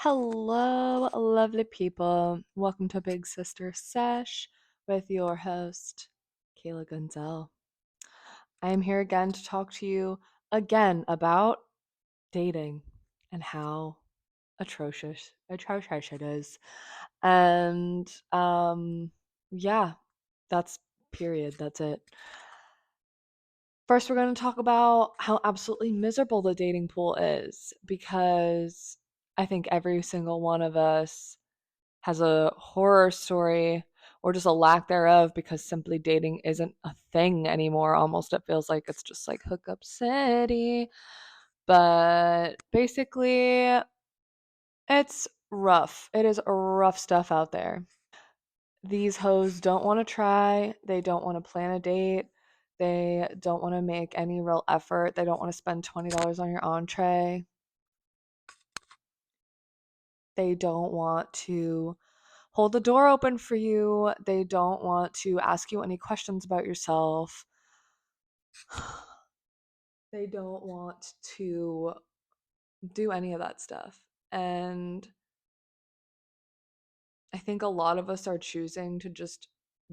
Hello, lovely people. Welcome to Big Sister Sesh with your host, Kayla Gunzel. I am here again to talk to you again about dating and how atrocious it is. And yeah, that's period. That's it. First, we're going to talk about how absolutely miserable the dating pool is because I think every single one of us has a horror story or just a lack thereof because simply dating isn't a thing anymore. Almost it feels like it's just like hookup city. But basically, it's rough. It is rough stuff out there. These hoes don't want to try, they don't want to plan a date, they don't want to make any real effort, they don't want to spend $20 on your entree, they don't want to hold the door open for you, they don't want to ask you any questions about yourself, they don't want to do any of that stuff. And I think a lot of us are choosing to just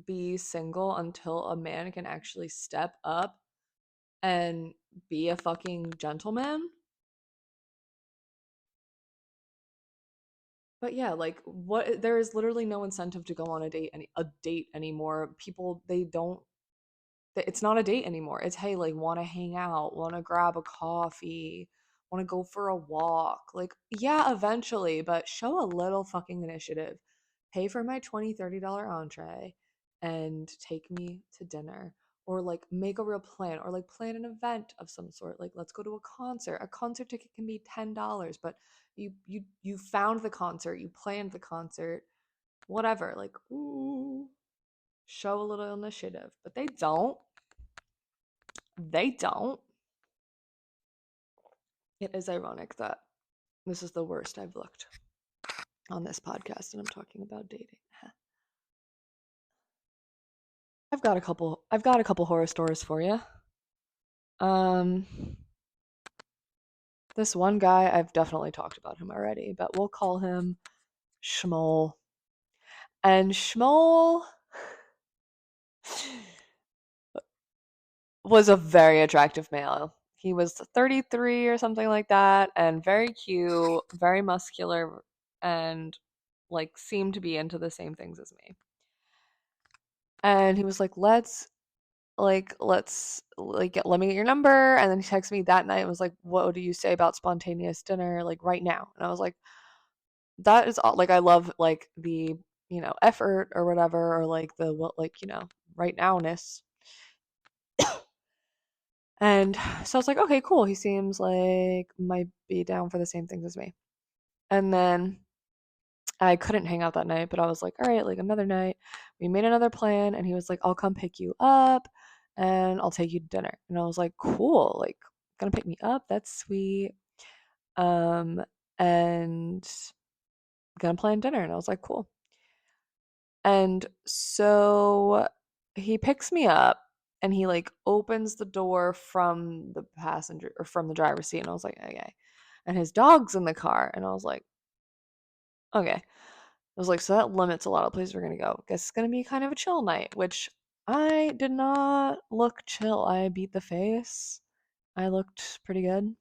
be single until a man can actually step up and be a fucking gentleman. But yeah, like what there is literally no incentive to go on a date anymore. People they don't it's not a date anymore. It's hey, like want to hang out, want to grab a coffee, want to go for a walk. Like yeah, eventually, but show a little fucking initiative. Pay for my $20-$30 entree and take me to dinner or like make a real plan or like plan an event of some sort. Like let's go to a concert. A concert ticket can be $10, but you found the concert, you planned the concert, whatever. Like ooh, show a little initiative. But they don't. They don't. It is ironic that this is the worst I've looked on this podcast and I'm talking about dating. I've got a couple horror stories for you. Um this one guy, I've definitely talked about him already, but we'll call him Schmoll. And Schmoll was a very attractive male. He was 33 or something like that and very cute, very muscular and like seemed to be into the same things as me. And he was like, let's let me get your number. And then he texted me that night and was like, what do you say about spontaneous dinner like right now? And I was like, that is all, like I love like the effort or whatever, or like the what, like right nowness. And so I was like, okay, cool, he seems like might be down for the same things as me. And then I couldn't hang out that night, but I was like, all right, like another night. We made another plan, and he was like, I'll come pick you up and I'll take you to dinner. And I was like, cool, like, gonna pick me up? That's sweet. Um, and gonna plan dinner. And I was like, cool. And so he picks me up and he like opens the door from the passenger or from the driver's seat. And I was like, okay. And his dog's in the car. And I was like, okay. I was like, so that limits a lot of places we're gonna go. Guess it's gonna be kind of a chill night, which I did not look chill. I beat the face. I looked pretty good.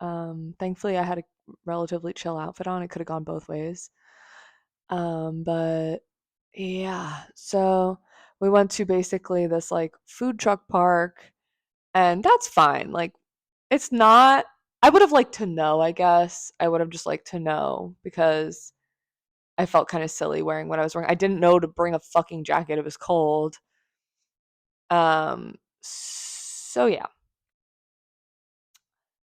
Thankfully, I had a relatively chill outfit on. It could have gone both ways. But yeah, so we went to basically this like food truck park, and that's fine. Like, it's not. I would have liked to know, I guess. I would have just liked to know because I felt kind of silly wearing what I was wearing. I didn't know to bring a fucking jacket. It was cold. So yeah.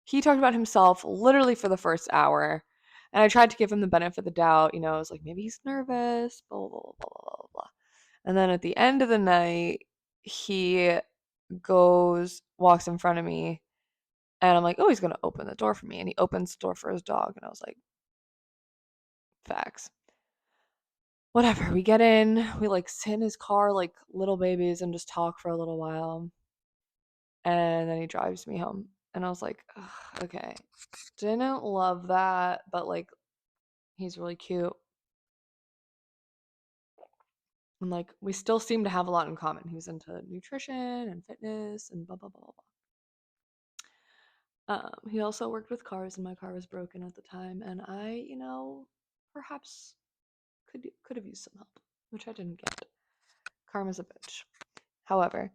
He talked about himself literally for the first hour. And I tried to give him the benefit of the doubt. I was like, maybe he's nervous, blah, blah, blah, blah, blah, blah. And then at the end of the night, he walks in front of me, and I'm like, oh, he's going to open the door for me. And he opens the door for his dog. And I was like, facts. Whatever. We get in, we like sit in his car like little babies and just talk for a little while. And then he drives me home. And I was like, ugh, okay. Didn't love that, but like He's really cute. And like we still seem to have a lot in common. He's into nutrition and fitness and blah blah blah blah. He also worked with cars, and my car was broken at the time, and I, perhaps could have used some help, which I didn't get. Karma's a bitch. However,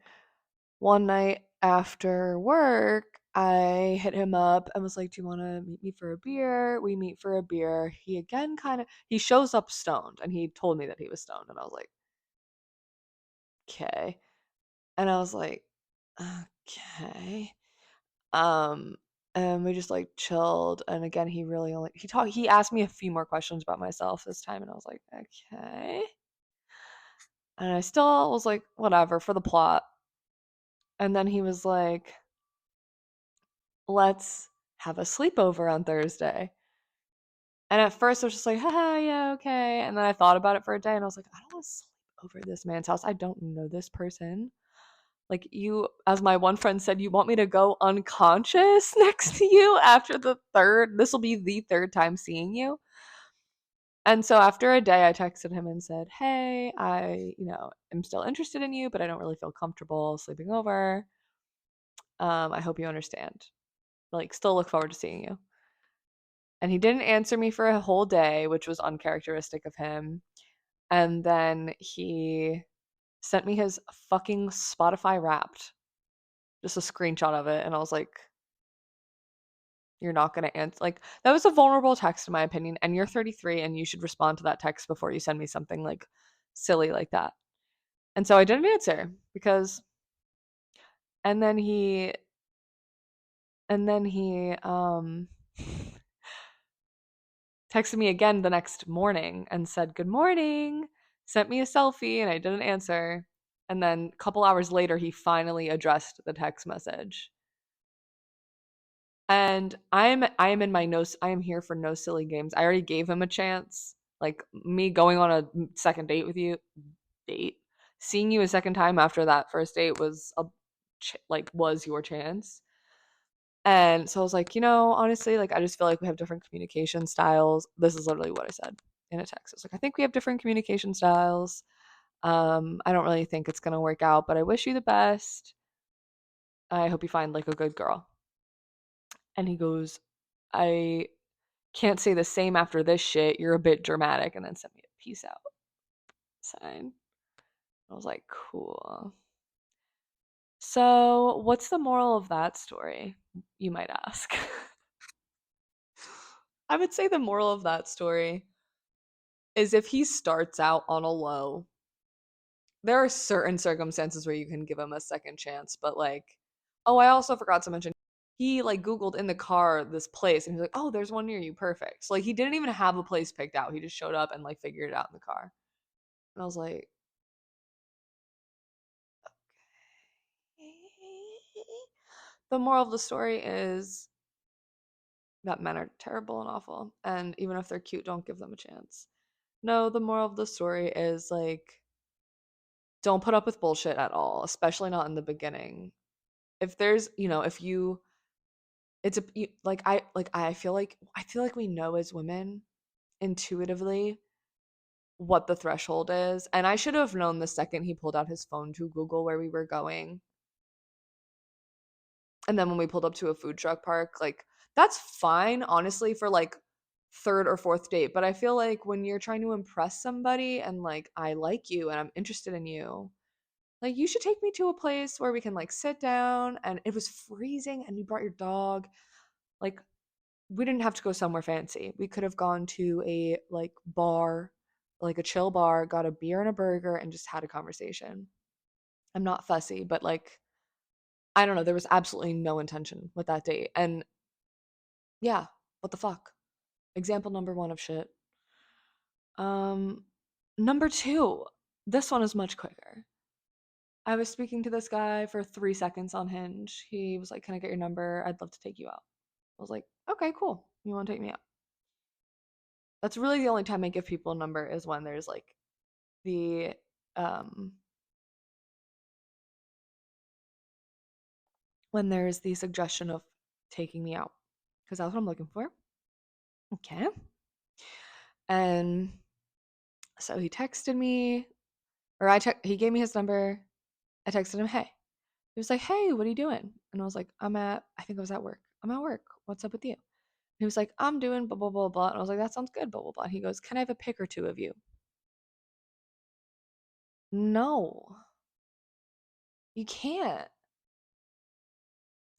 one night after work, I hit him up and was like, "Do you want to meet me for a beer?" We meet for a beer. He again he shows up stoned, and he told me that he was stoned, and I was like, "Okay," and I was like, "Okay." Um, and we just like chilled. And again, he asked me a few more questions about myself this time, and I was like, okay. And I still was like, whatever for the plot. And then he was like, let's have a sleepover on Thursday. And at first I was just like, haha, yeah, okay. And then I thought about it for a day and I was like, I don't want to sleep over at this man's house. I don't know this person. Like you, as my one friend said, you want me to go unconscious next to you after this will be the third time seeing you. And so after a day, I texted him and said, hey, I, am still interested in you, but I don't really feel comfortable sleeping over. I hope you understand. Like, still look forward to seeing you. And he didn't answer me for a whole day, which was uncharacteristic of him. And then he sent me his fucking Spotify Wrapped, just a screenshot of it. And I was like, you're not going to answer. Like, that was a vulnerable text, in my opinion. And you're 33 and you should respond to that text before you send me something like silly like that. And so I didn't answer because, and then he texted me again the next morning and said, good morning, sent me a selfie, and I didn't answer. And then a couple hours later, he finally addressed the text message. And I am in my no I am here for no silly games. I already gave him a chance. Like me going on a second date with you, date, seeing you a second time after that first date was was your chance. And so I was like, honestly, like I just feel like we have different communication styles. This is literally what I said in a text. I was like, I think we have different communication styles. I don't really think it's gonna work out, but I wish you the best. I hope you find like a good girl. And he goes, I can't say the same after this shit. You're a bit dramatic. And then sent me a peace out sign. I was like, cool. So, what's the moral of that story? You might ask. I would say the moral of that story is if he starts out on a low, there are certain circumstances where you can give him a second chance, but like, oh, I also forgot to mention he like Googled in the car this place and he's like, oh, there's one near you. Perfect. So like he didn't even have a place picked out. He just showed up and like figured it out in the car. And I was like, okay. The moral of the story is that men are terrible and awful. And even if they're cute, don't give them a chance. No, the moral of the story is like, don't put up with bullshit at all, especially not in the beginning. If there's, if you, it's a I feel like we know as women intuitively what the threshold is, and I should have known the second he pulled out his phone to Google where we were going. And then when we pulled up to a food truck park, like that's fine, honestly, for like third or fourth date. But I feel like when you're trying to impress somebody and like I like you and I'm interested in you, like you should take me to a place where we can like sit down. And it was freezing and you brought your dog. Like we didn't have to go somewhere fancy. We could have gone to a like bar, like a chill bar, got a beer and a burger and just had a conversation. I'm not fussy, but like I don't know, there was absolutely no intention with that date. And yeah, what the fuck? Example number 1 of shit. Um Number 2. This one is much quicker. I was speaking to this guy for 3 seconds on Hinge. He was like, "Can I get your number? I'd love to take you out." I was like, "Okay, cool. You want to take me out?" That's really the only time I give people a number is when there's like the um when there's the suggestion of taking me out because that's what I'm looking for. Okay. And so he texted me, or he gave me his number. I texted him, hey. He was like, hey, what are you doing? And I was like, I think I was at work. I'm at work. What's up with you? He was like, I'm doing blah, blah, blah, blah. And I was like, that sounds good, blah, blah, blah. And he goes, can I have a pic or two of you? No, you can't.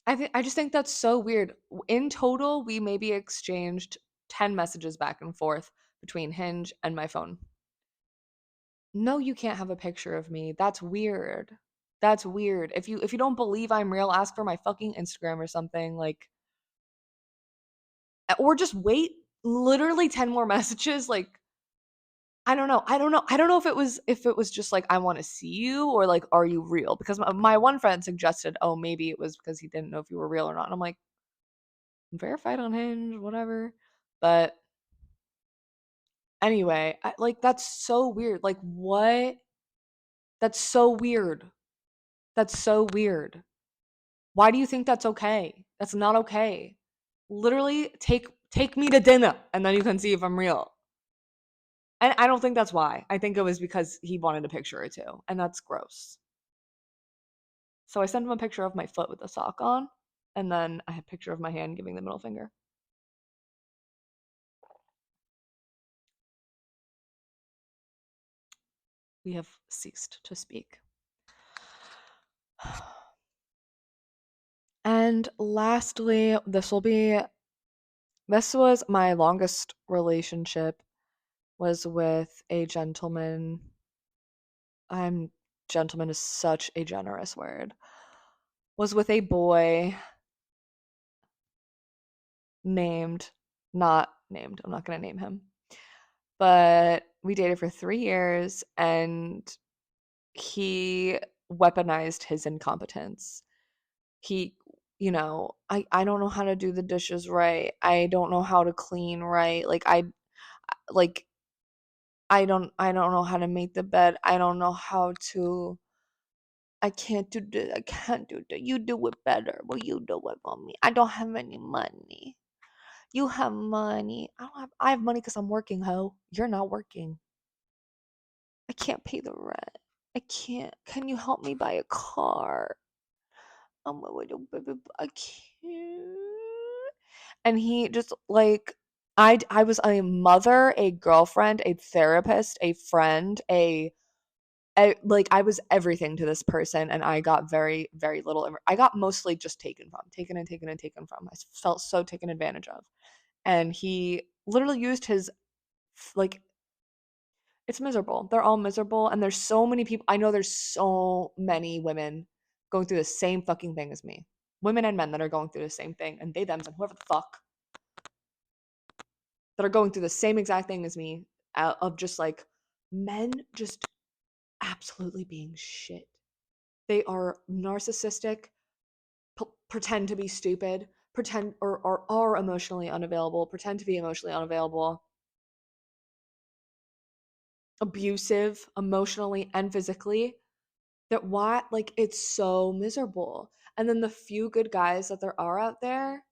I just think that's so weird. In total, we maybe exchanged 10 messages back and forth between Hinge and my phone. No, you can't have a picture of me. That's weird. That's weird. If you don't believe I'm real, ask for my fucking Instagram or something, like, or just wait literally 10 more messages, like, I don't know. I don't know. I don't know if it was just like I want to see you, or like are you real? Because my one friend suggested, "Oh, maybe it was because he didn't know if you were real or not." And I'm like, "I'm verified on Hinge, whatever." But anyway, like that's so weird. Like what? That's so weird. That's so weird. Why do you think that's okay? That's not okay. Literally take me to dinner and then you can see if I'm real. And I don't think that's why. I think it was because he wanted a picture or two, and that's gross. So I sent him a picture of my foot with a sock on, and then I have a picture of my hand giving the middle finger. We have ceased to speak. And lastly, this was my longest relationship, was with a gentleman. I'm Gentleman is such a generous word. Was with a boy named not named. I'm not going to name him. But we dated for 3 years and he weaponized his incompetence. He, I don't know how to do the dishes right. I don't know how to clean right. Like I don't know how to make the bed. I don't know how to I can't do this. I can't do that. You do it better. Well, you do it for me. I don't have any money. You have money. I have money because I'm working, ho. You're not working. I can't pay the rent. I can't. Can you help me buy a car? I can't. And he just like I was a mother, a girlfriend, a therapist, a friend, like I was everything to this person, and I got very very little. I got mostly just taken and taken and taken from. I felt so taken advantage of, and he literally used his like it's miserable. They're all miserable, and there's so many people. I know there's so many women going through the same fucking thing as me. Women and men that are going through the same thing, and they, them, and whoever the fuck that are going through the same exact thing as me, of just like men just absolutely being shit. They are narcissistic, pretend to be stupid, pretend or are emotionally unavailable, pretend to be emotionally unavailable, abusive emotionally and physically. That why like it's so miserable. And then the few good guys that there are out there,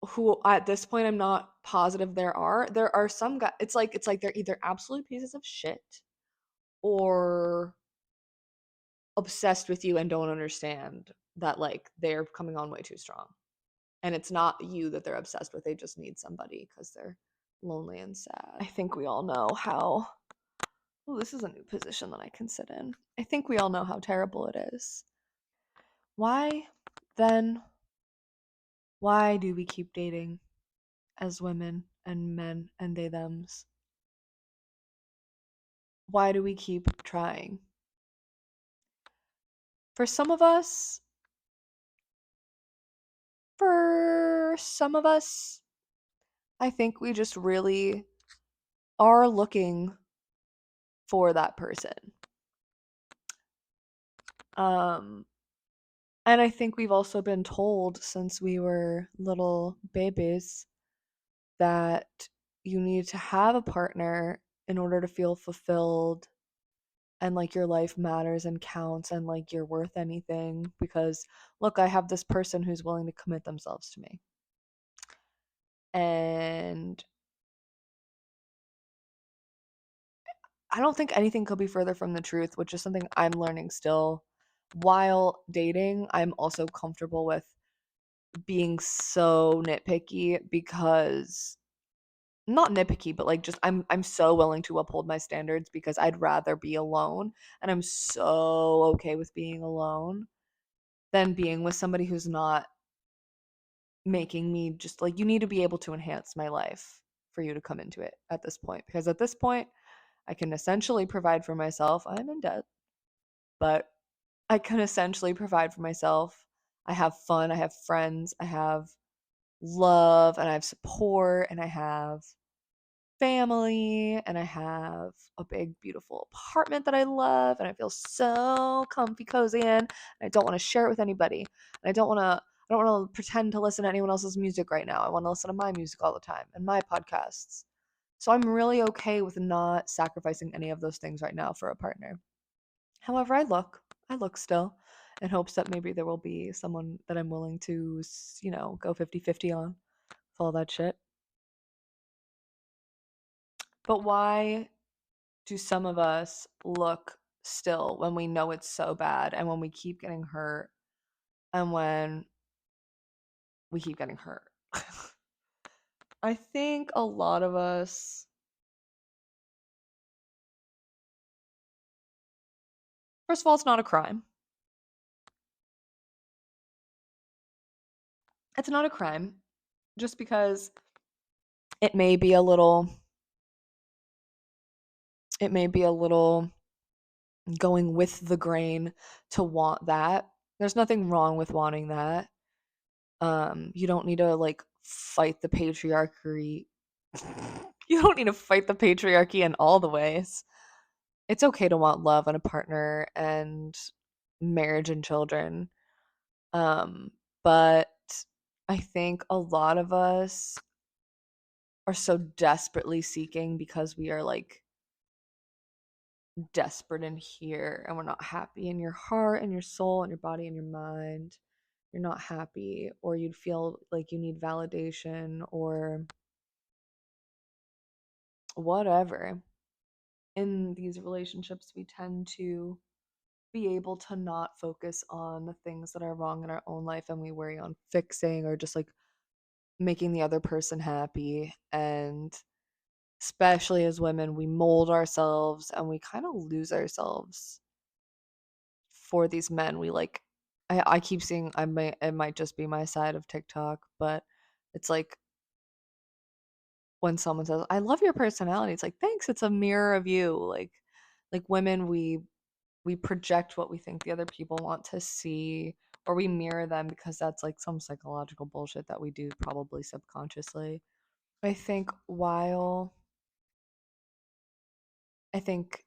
who at this point I'm not positive there are some guys, it's like they're either absolute pieces of shit or obsessed with you and don't understand that like they're coming on way too strong. And it's not you that they're obsessed with. They just need somebody because they're lonely and sad. I think we all know how. Oh, this is a new position that I can sit in. I think we all know how terrible it is. Why then? Why do we keep dating as women and men and they thems? Why do we keep trying? For some of us, for some of us, I think we just really are looking for that person. Um, and I think we've also been told since we were little babies that you need to have a partner in order to feel fulfilled and like your life matters and counts and like you're worth anything because look, I have this person who's willing to commit themselves to me. And I don't think anything could be further from the truth, which is something I'm learning still. While dating, I'm also comfortable with being so nitpicky because not nitpicky, but like just I'm so willing to uphold my standards because I'd rather be alone, and I'm so okay with being alone than being with somebody who's not making me just like you need to be able to enhance my life for you to come into it at this point, because at this point I can essentially provide for myself. I'm in debt, but I can essentially provide for myself. I have fun, I have friends, I have love, and I have support, and I have family, and I have a big beautiful apartment that I love, and I feel so comfy cozy in, and I don't want to share it with anybody. And I don't want to pretend to listen to anyone else's music right now. I want to listen to my music all the time and my podcasts. So I'm really okay with not sacrificing any of those things right now for a partner. However, I look still in hopes that maybe there will be someone that I'm willing to, go 50-50 on with all that shit. But why do some of us look still when we know it's so bad and when we keep getting hurt and when we keep getting hurt? I think a lot of us, first of all, it's not a crime. It's not a crime just because it may be a little, it may be a little going with the grain to want that. There's nothing wrong with wanting that. You don't need to like fight the patriarchy. You don't need to fight the patriarchy in all the ways. It's okay to want love and a partner and marriage and children. Um, but I think a lot of us are so desperately seeking because we are like desperate in here and we're not happy in your heart and your soul and your body and your mind. You're not happy, or you'd feel like you need validation or whatever. In these relationships, we tend to be able to not focus on the things that are wrong in our own life, and we worry on fixing or just like making the other person happy. And especially as women, we mold ourselves and we kind of lose ourselves for these men. We like, I keep seeing, it might just be my side of TikTok, but it's like when someone says, "I love your personality," it's like, "Thanks, it's a mirror of you." Like women, we project what we think the other people want to see, or we mirror them because that's like some psychological bullshit that we do probably subconsciously. I think while I think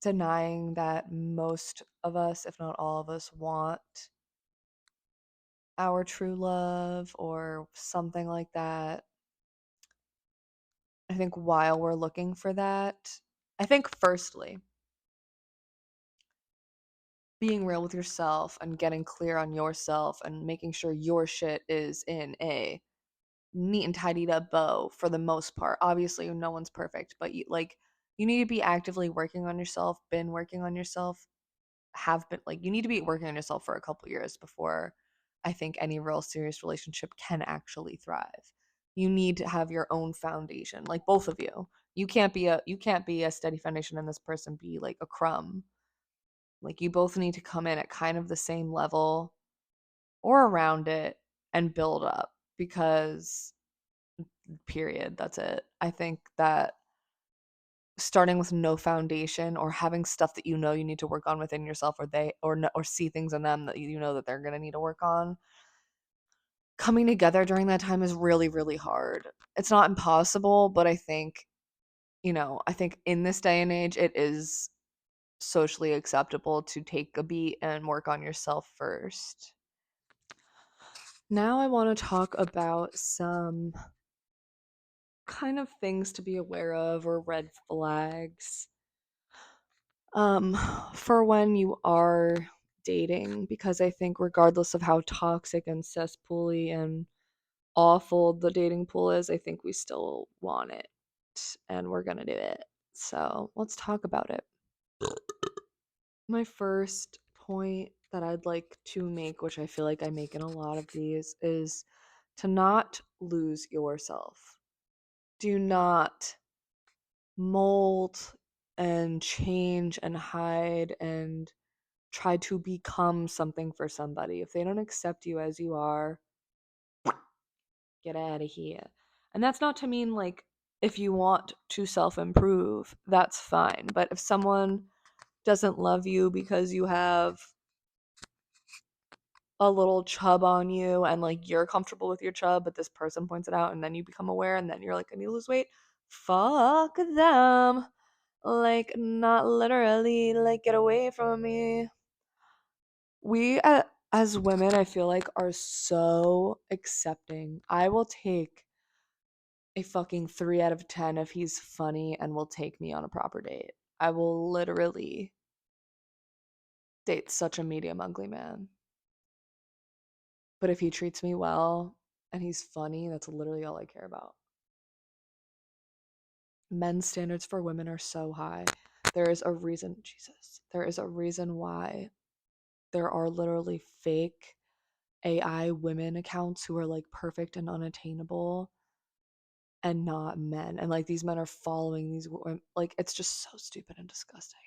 denying that most of us, if not all of us, want our true love or something like that. I think while we're looking for that, I think firstly, being real with yourself and getting clear on yourself and making sure your shit is in a neat and tidied up bow for the most part. Obviously, no one's perfect, but you need to be actively working on yourself, been working on yourself, have been like you need to be working on yourself for a couple years before I think any real serious relationship can actually thrive. You need to have your own foundation, like both of you. You can't be a steady foundation and this person be like a crumb. Like you both need to come in at kind of the same level or around it and build up, because period, that's it. I think that starting with no foundation or having stuff that you know you need to work on within yourself, or they or no, or see things in them that you know that they're going to need to work on, coming together during that time is really really hard. It's not impossible, but I think, I think in this day and age it is socially acceptable to take a beat and work on yourself first. Now I want to talk about some kind of things to be aware of or red flags um for when you are dating, because I think regardless of how toxic and cesspool and awful the dating pool is, I think we still want it and we're gonna do it. So let's talk about it. My first point that I'd like to make, which I feel like I make in a lot of these, is to not lose yourself. Do not mold and change and hide and try to become something for somebody. If they don't accept you as you are, get out of here. And that's not to mean like if you want to self improve, that's fine. But if someone doesn't love you because you have a little chub on you and like you're comfortable with your chub, but this person points it out and then you become aware and then you're like, I need to lose weight, fuck them. Like, not literally, like, get away from me. We, as women, I feel like are so accepting. I will take a fucking 3 out of 10 if he's funny and will take me on a proper date. I will literally date such a medium ugly man. But if he treats me well and he's funny, that's literally all I care about. Men's standards for women are so high. There is a reason, Jesus, there is a reason why there are literally fake AI women accounts who are like perfect and unattainable and not men. And like these men are following these women. Like it's just so stupid and disgusting.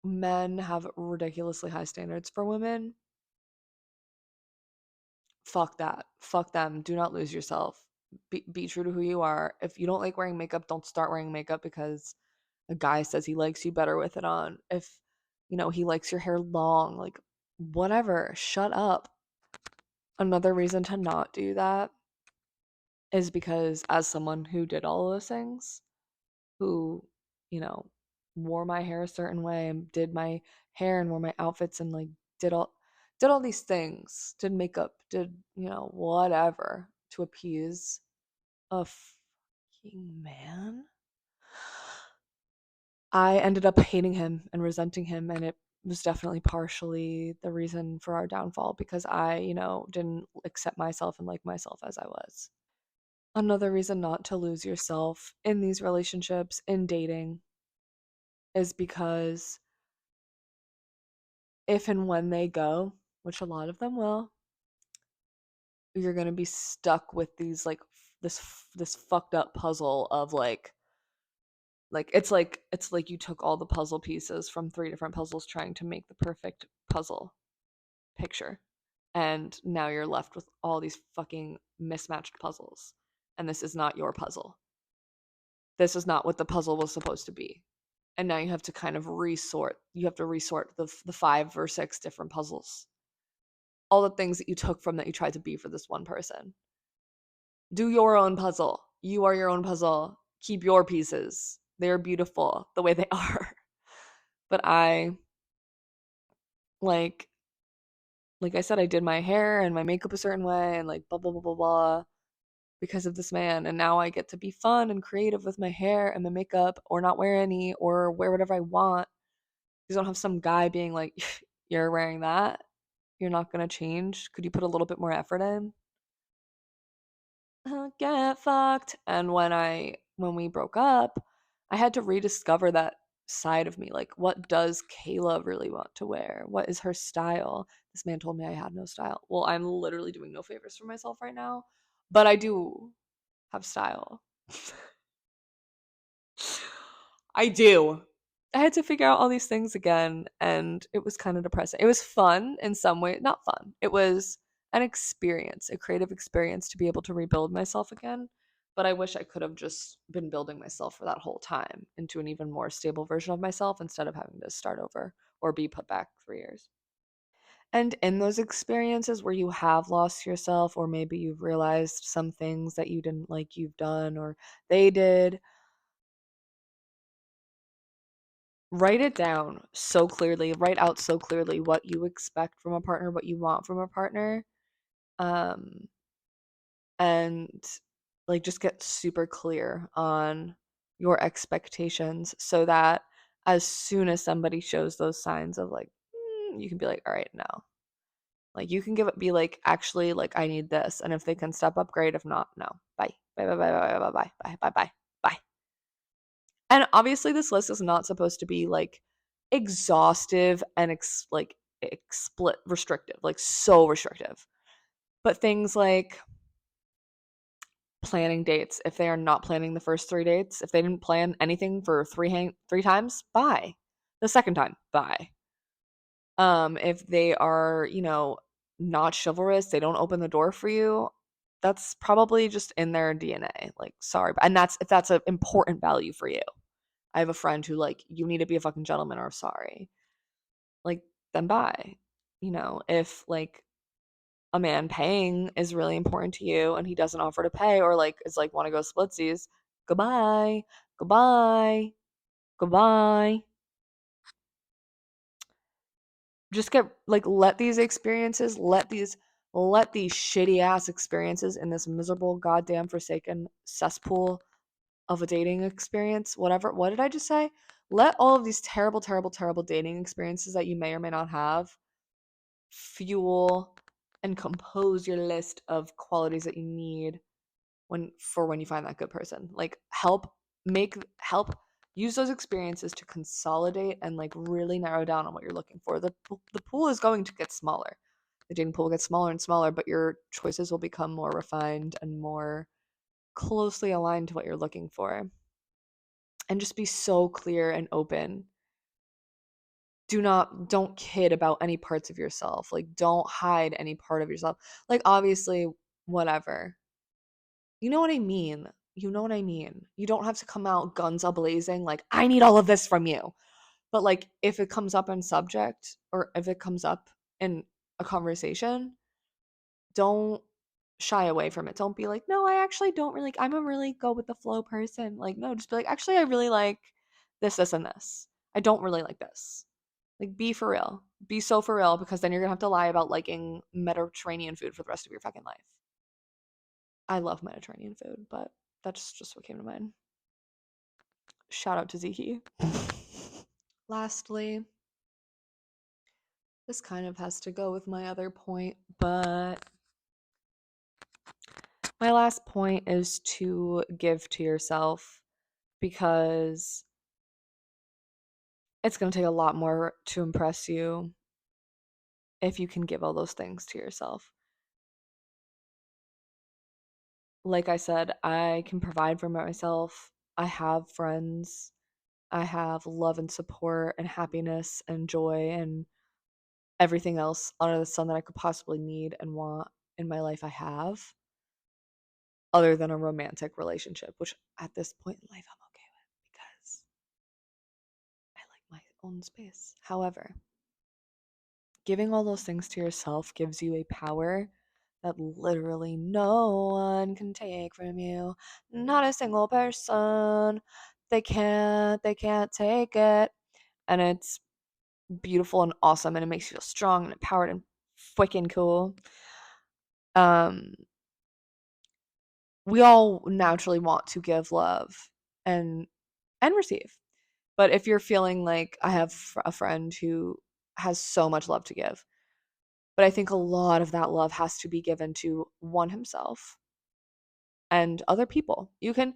Men have ridiculously high standards for women. Fuck that. Fuck them. Do not lose yourself. Be true to who you are. If you don't like wearing makeup, don't start wearing makeup because a guy says he likes you better with it on. If, he likes your hair long, like whatever, shut up. Another reason to not do that is because as someone who did all those things, who, you know, wore my hair a certain way and did my hair and wore my outfits and like did all these things, did makeup, did, whatever to appease a fucking man. I ended up hating him and resenting him, and it was definitely partially the reason for our downfall because I, didn't accept myself and like myself as I was. Another reason not to lose yourself in these relationships, in dating, is because if and when they go, which a lot of them will, you're going to be stuck with these like this fucked up puzzle of like it's like you took all the puzzle pieces from three different puzzles trying to make the perfect puzzle picture. And now you're left with all these fucking mismatched puzzles. And this is not your puzzle. This is not what the puzzle was supposed to be. And now you have to kind of resort. You have to resort the 5 or 6 different puzzles. All the things that you took from that you tried to be for this one person. Do your own puzzle. You are your own puzzle. Keep your pieces. They're beautiful the way they are. But I like like I said, I did my hair and my makeup a certain way and like blah blah blah blah blah because of this man. And now I get to be fun and creative with my hair and my makeup or not wear any or wear whatever I want. You don't have some guy being like, you're wearing that. You're not gonna change. Could you put a little bit more effort in? Get fucked. And when we broke up, I had to rediscover that side of me. Like, what does Kayla really want to wear? What is her style? This man told me I had no style. Well, I'm literally doing no favors for myself right now, but I do have style. I do. I had to figure out all these things again, and it was kind of depressing. It was fun in some way, not fun. It was an experience, a creative experience to be able to rebuild myself again. But I wish I could have just been building myself for that whole time into an even more stable version of myself instead of having to start over or be put back 3 years. And in those experiences where you have lost yourself, or maybe you've realized some things that you didn't like you've done or they did, write it down so clearly, write out so clearly what you expect from a partner, what you want from a partner. Um, and like just get super clear on your expectations so that as soon as somebody shows those signs of like, you can be like, all right, no. Like you can give it be like, actually, like I need this. And if they can step up, great. If not, no. Bye. Bye bye bye bye bye bye bye bye bye bye. And obviously this list is not supposed to be like exhaustive and explicit restrictive, like so restrictive. But things like planning dates, if they are not planning the first 3 dates, if they didn't plan anything for three times, bye. The second time, bye. If they are, not chivalrous, they don't open the door for you, that's probably just in their DNA. Like, sorry, and that's if that's an important value for you. I have a friend who like, you need to be a fucking gentleman or sorry. Like, then bye. If like a man paying is really important to you and he doesn't offer to pay or like is like want to go splitsies, goodbye, goodbye, goodbye. Just get like let these shitty ass experiences in this miserable goddamn forsaken cesspool of a dating experience, whatever. What did I just say? Let all of these terrible, terrible, terrible dating experiences that you may or may not have fuel and compose your list of qualities that you need when you find that good person. Like help use those experiences to consolidate and like really narrow down on what you're looking for. The pool is going to get smaller. The dating pool gets smaller and smaller, but your choices will become more refined and more closely aligned to what you're looking for. And just be so clear and open. Don't kid about any parts of yourself. Like don't hide any part of yourself. Like obviously whatever. You know what I mean? You know what I mean? You don't have to come out guns a blazing like I need all of this from you. But like if it comes up in subject or if it comes up in a conversation, don't shy away from it. Don't be like, "No, I actually don't really I'm a really go with the flow person." Like, no, just be like, "Actually, I really like this and this. I don't really like this." Like be for real. Be so for real because then you're going to have to lie about liking Mediterranean food for the rest of your fucking life. I love Mediterranean food, but that's just what came to mind. Shout out to Ziki. Lastly, this kind of has to go with my other point, but my last point is to give to yourself because it's going to take a lot more to impress you if you can give all those things to yourself. Like I said, I can provide for myself. I have friends. I have love and support and happiness and joy and everything else under the sun that I could possibly need and want in my life. I have, other than a romantic relationship, which at this point in life I'm okay with because I like my own space. However, giving all those things to yourself gives you a power that literally no one can take from you. Not a single person. They can't take it. And it's beautiful and awesome and it makes you feel strong and empowered and freaking cool. Um we all naturally want to give love and receive. But if you're feeling like I have a friend who has so much love to give, but I think a lot of that love has to be given to one himself and other people. You can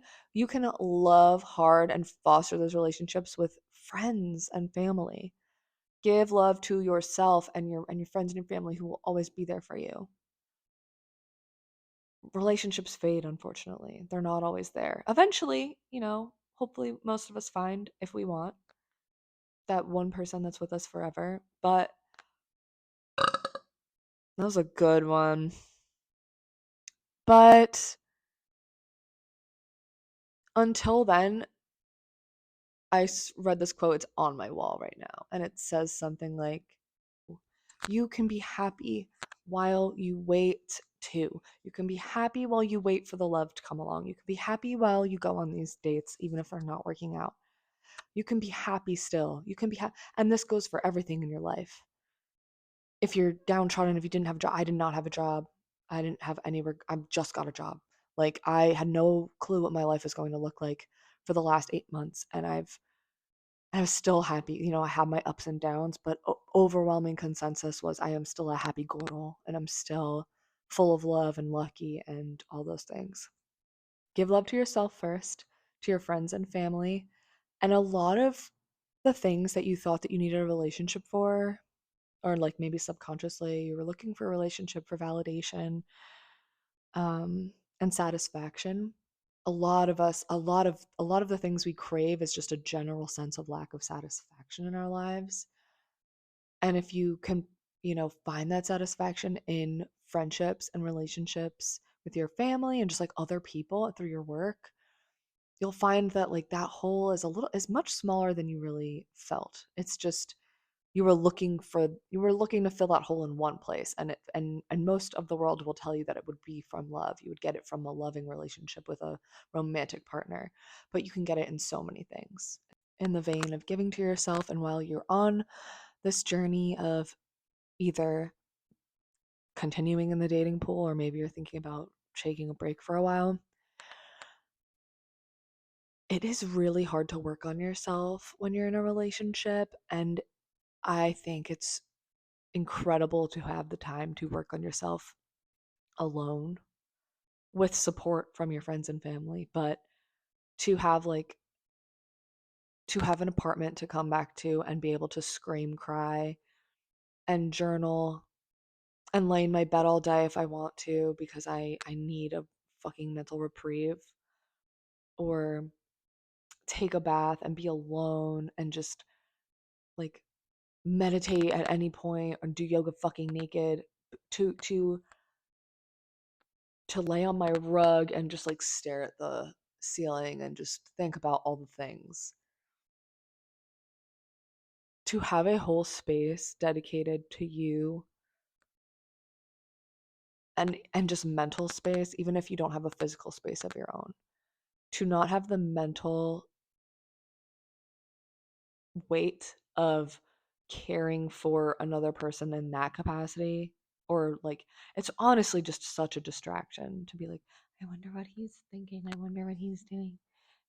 love hard and foster those relationships with friends and family. Give love to yourself and your friends and your family who will always be there for you. Relationships fade, unfortunately. They're not always there. Eventually, hopefully most of us find, if we want, that one person that's with us forever. But that was a good one. But until then, read this quote. It's on my wall right now. And it says something like, you can be happy while you wait too. You can be happy while you wait for the love to come along. You can be happy while you go on these dates, even if they're not working out. You can be happy still. You can be happy. And this goes for everything in your life. If you're downtrodden, if you didn't have a job, I did not have a job. I didn't have any, I just got a job. Like I had no clue what my life was going to look like for the last 8 months. And I've And I was still happy. I had my ups and downs, but overwhelming consensus was I am still a happy girl and I'm still full of love and lucky and all those things. Give love to yourself first, to your friends and family, and a lot of the things that you thought that you needed a relationship for, or like maybe subconsciously you were looking for a relationship for validation, and satisfaction. A lot of the things we crave is just a general sense of lack of satisfaction in our lives. And if you can, find that satisfaction in friendships and relationships with your family and just like other people through your work, you'll find that like that hole is much smaller than you really felt. It's just you were looking to fill that hole in one place, and most of the world will tell you that it would be from love. You would get it from a loving relationship with a romantic partner, but you can get it in so many things. In the vein of giving to yourself, and while you're on this journey of either continuing in the dating pool or maybe you're thinking about taking a break for a while, it is really hard to work on yourself when you're in a relationship, and I think it's incredible to have the time to work on yourself alone with support from your friends and family, but to have like to have an apartment to come back to and be able to scream cry and journal and lay in my bed all day if I want to because I need a fucking mental reprieve, or take a bath and be alone and just like meditate at any point or do yoga fucking naked, to to lay on my rug and just like stare at the ceiling and just think about all the things. To have a whole space dedicated to you, and just mental space, even if you don't have a physical space of your own. To not have the mental weight of caring for another person in that capacity, or like it's honestly just such a distraction to be like, I wonder what he's thinking, I wonder what he's doing,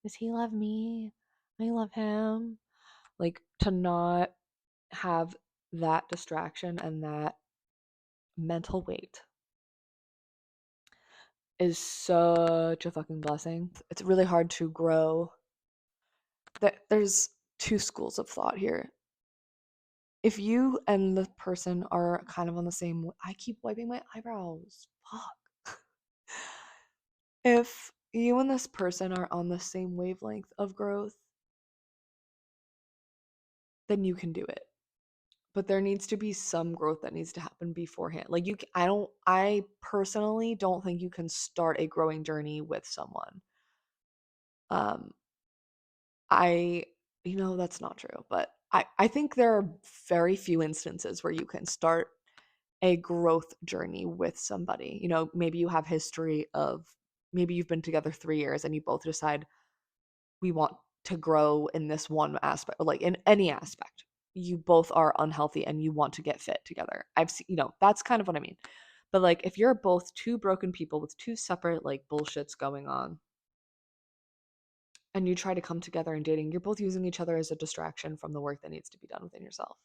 does he love me, I love him. Like to not have that distraction and that mental weight is such a fucking blessing. It's really hard to grow. There's two schools of thought here. If you and the person are kind of on the same, I keep wiping my eyebrows. Fuck. If you and this person are on the same wavelength of growth, then you can do it. But there needs to be some growth that needs to happen beforehand. Like I personally don't think you can start a growing journey with someone. Um I that's not true, but I think there are very few instances where you can start a growth journey with somebody. Maybe you have history of, maybe you've been together 3 years and you both decide we want to grow in this one aspect, or like in any aspect. You both are unhealthy and you want to get fit together. I've seen, that's kind of what I mean. But like if you're both two broken people with two separate like bullshits going on and you try to come together in dating, you're both using each other as a distraction from the work that needs to be done within yourself.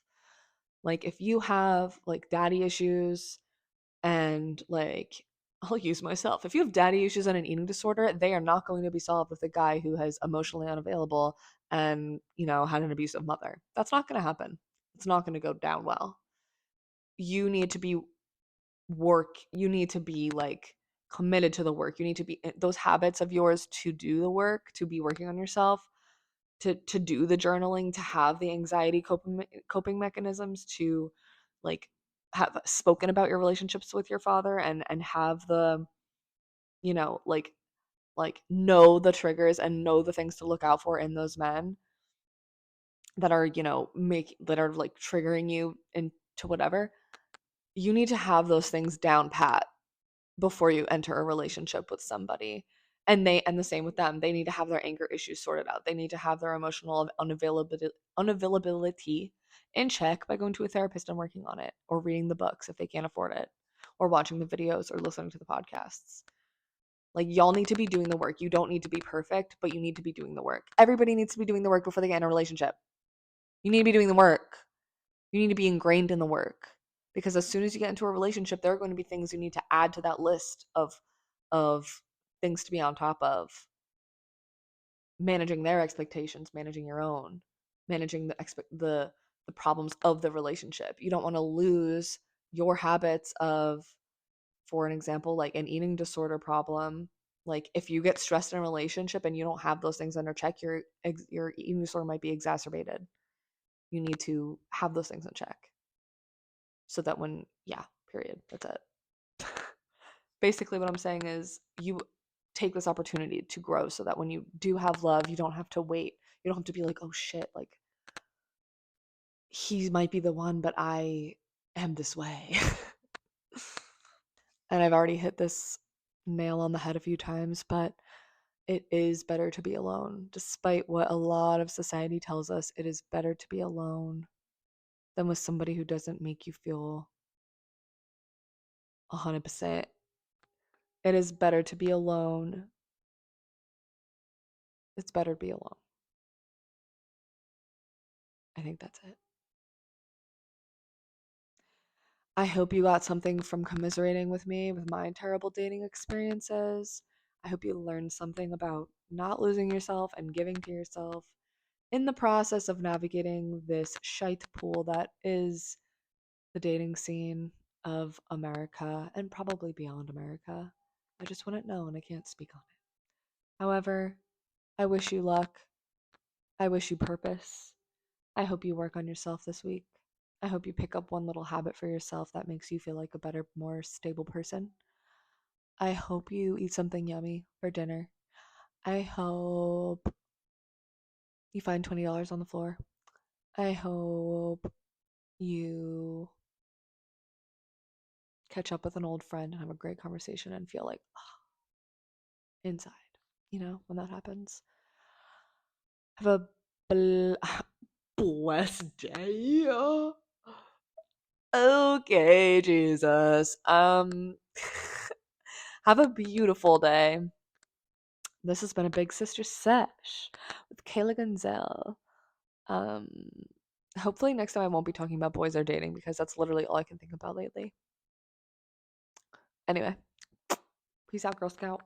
Like if you have like daddy issues and like I'll use myself. If you have daddy issues and an eating disorder, they are not going to be solved with a guy who has emotionally unavailable and, had an abusive mother. That's not going to happen. It's not going to go down well. You need to be you need to be like committed to the work. You need to be those habits of yours to do the work, to be working on yourself, to do the journaling, to have the anxiety coping mechanisms, to like have spoken about your relationships with your father, and have the like know the triggers and know the things to look out for in those men that are that are like triggering you into whatever. You need to have those things down pat before you enter a relationship with somebody. And the same with them. They need to have their anger issues sorted out. They need to have their emotional unavailability in check by going to a therapist and working on it, or reading the books if they can't afford it, or watching the videos or listening to the podcasts. Like y'all need to be doing the work. You don't need to be perfect, but you need to be doing the work. Everybody needs to be doing the work before they get in a relationship. You need to be doing the work. You need to be ingrained in the work. Because as soon as you get into a relationship, there are going to be things you need to add to that list of things to be on top of. Managing their expectations, managing your own, managing the problems of the relationship. You don't want to lose your habits of, for an example, like an eating disorder problem. Like if you get stressed in a relationship and you don't have those things under check, your eating disorder might be exacerbated. You need to have those things in check so that when, yeah, period, that's it. Basically what I'm saying is you take this opportunity to grow so that when you do have love, you don't have to wait. You don't have to be like, oh shit, like he might be the one, but I am this way. And I've already hit this nail on the head a few times, but it is better to be alone. Despite what a lot of society tells us, it is better to be alone than with somebody who doesn't make you feel 100%. It is better to be alone. It's better to be alone. I think that's it. I hope you got something from commiserating with me with my terrible dating experiences. I hope you learned something about not losing yourself and giving to yourself in the process of navigating this shite pool that is the dating scene of America and probably beyond America. I just wouldn't know and I can't speak on it. However, I wish you luck. I wish you purpose. I hope you work on yourself this week. I hope you pick up one little habit for yourself that makes you feel like a better, more stable person. I hope you eat something yummy for dinner. I hope you find $20 on the floor. I hope you catch up with an old friend and have a great conversation and feel like inside, when that happens. Have a blessed day. Okay, Jesus. Have a beautiful day. This has been a Big Sister Sesh with Kayla Gonzell. Um, Hopefully next time I won't be talking about boys or dating because that's literally all I can think about lately. Anyway, peace out, Girl Scout.